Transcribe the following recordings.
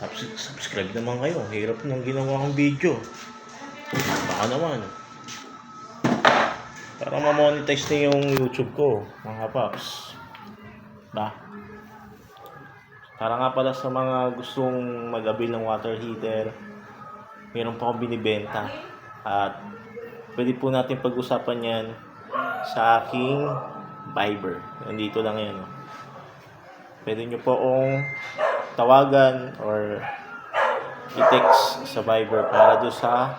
Subscribe naman kayo. Hirap nang ginawa kong video. Baka naman. Para ma-monetize na yung YouTube ko, mga paps. Ba? Para nga pala sa mga gustong mag-avail ng water heater, meron pa akong binibenta. At pwede po natin pag-usapan yan sa aking Viber. Nandito lang yan. Pwede nyo po akong tawagan or i-text sa Viber para doon sa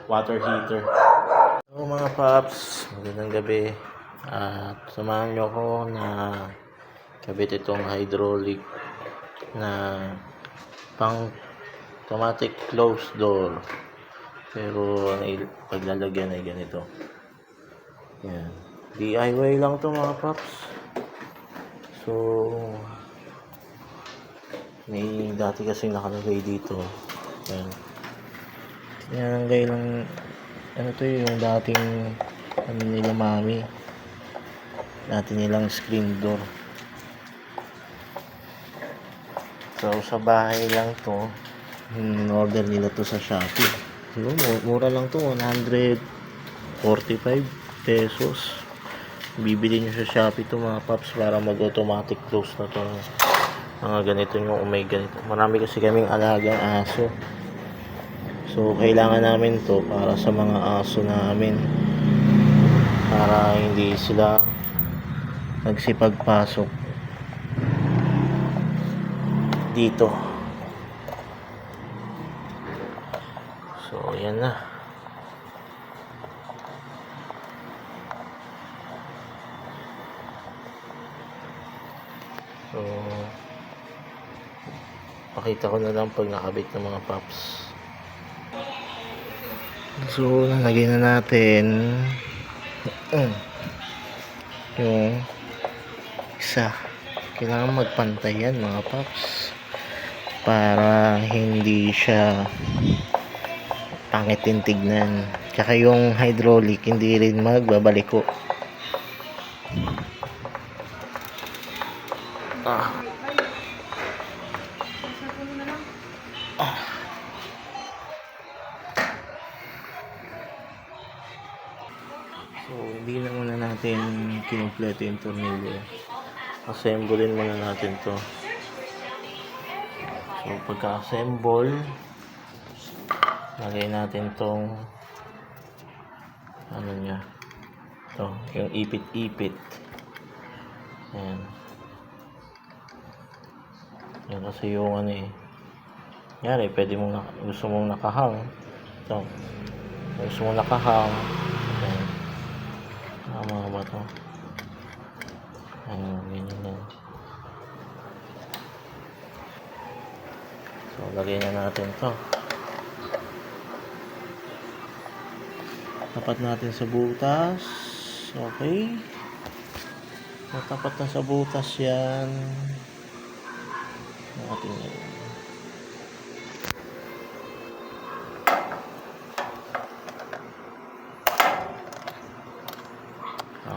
water heater. So mga paps, magandang gabi. At samahan nyo ko na kabit itong hydraulic na pang automatic close door. Pero paglalagyan ay ganito. Yan. DIY lang to mga paps. So may dati kasi nakalagay dito. Yan. Tinalagay lang ano to yung dating ano nila mami. Dati nilang screen door. So sa bahay lang to. In-order nila to sa Shopee. So, mura lang to, 145 pesos. Bibili nyo sa Shopee to mga paps para mag-automatic close na to. Mga ganito yung ganito. Marami kasi kaming alagang aso. So kailangan namin to para sa mga aso namin. Para hindi sila nagsipagpasok dito. So yan na. So pakita ko na lang pag nakabit ng mga paps. So nalagay na natin yung isa. Kailangan magpantay yan mga paps para hindi siya pangitin tignan. Tsaka yung hydraulic hindi rin magbabaliko. So hindi na muna natin kinumpleto yung tornilyo. Assemblein muna natin to. So pagka-assemble, lagay natin tong ano niya, to yung ipit-ipit. Ayan. Yan kasi yung ano Yari, pwede mong gusto mong nakahang. Ito. Gusto mong nakahang. Ayan. Tama ba ito? Ayan, ganyan lang. So, lagay na natin to. Tapat natin sa butas. Okay. Tapat na sa butas yan. Natin yan.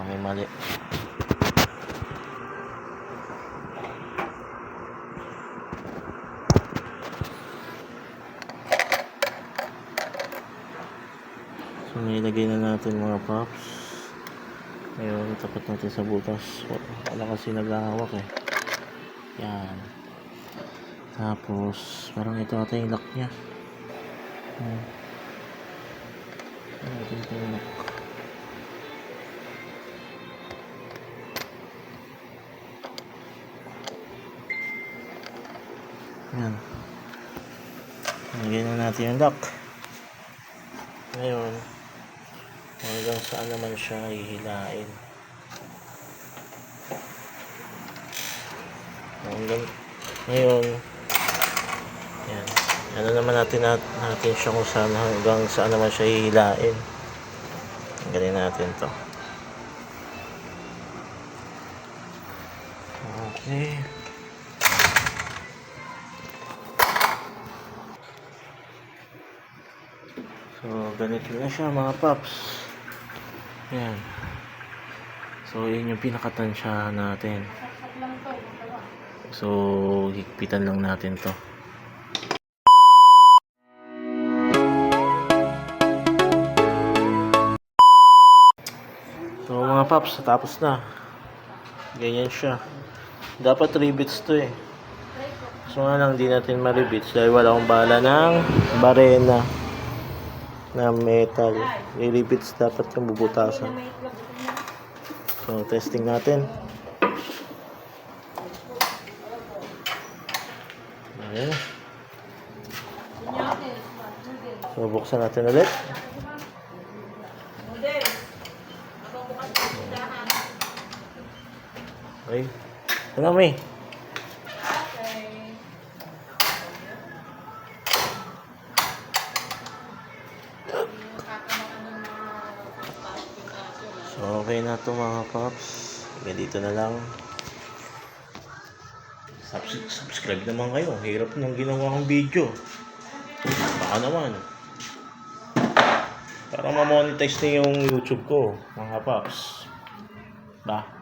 May mali. So nilagay na natin mga paps. Ngayon tapat natin sa butas. Wala kasi naghahawak Yan. Tapos parang ito ata yung lock nya. Ito yung lock. Yan. Lagyan na natin yung lock. Ngayon, hanggang saan naman siya hihilain. Ngayon, yan. Ano naman natin siya kung saan, hanggang saan naman siya hihilain. Galing natin to. Okay. So, ganito na siya mga paps. Yan. So, yun yung pinakatansya natin. So, higpitan lang natin to. mga paps, tapos na. Ganyan siya. Dapat rivets to eh. So nga lang, di natin ma-rivets dahil wala akong bala ng barena na metal. I-rivets dapat yung bubutasan. So, testing natin. Ayan. So, buksan natin ulit. Okay. Ito na, May. So, okay na to mga paps. Hanggang dito na lang. Subscribe naman kayo. Hirap nang ginawa kong video. Baka naman. Para ma-monetize na yung YouTube ko, mga paps. Ba?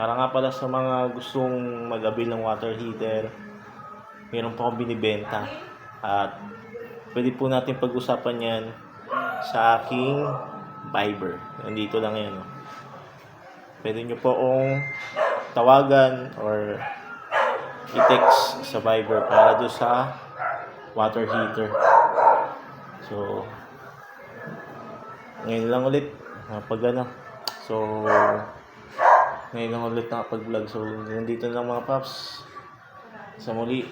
Para nga pala sa mga gustong mag-avail ng water heater, meron pa akong binibenta. At pwede po natin pag-usapan yan sa aking Viber. Nandito lang yan. Pwede nyo po akong tawagan or i-text sa Viber para doon sa water heater. So, ngayon lang ulit ngayon lang ulit nakapag-vlog. So, nandito lang mga paps. Sa muli,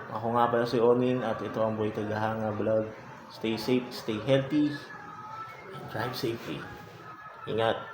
ako nga pala si Onin at ito ang Boy Tagahanga Vlog. Stay safe, stay healthy, and drive safely. Ingat.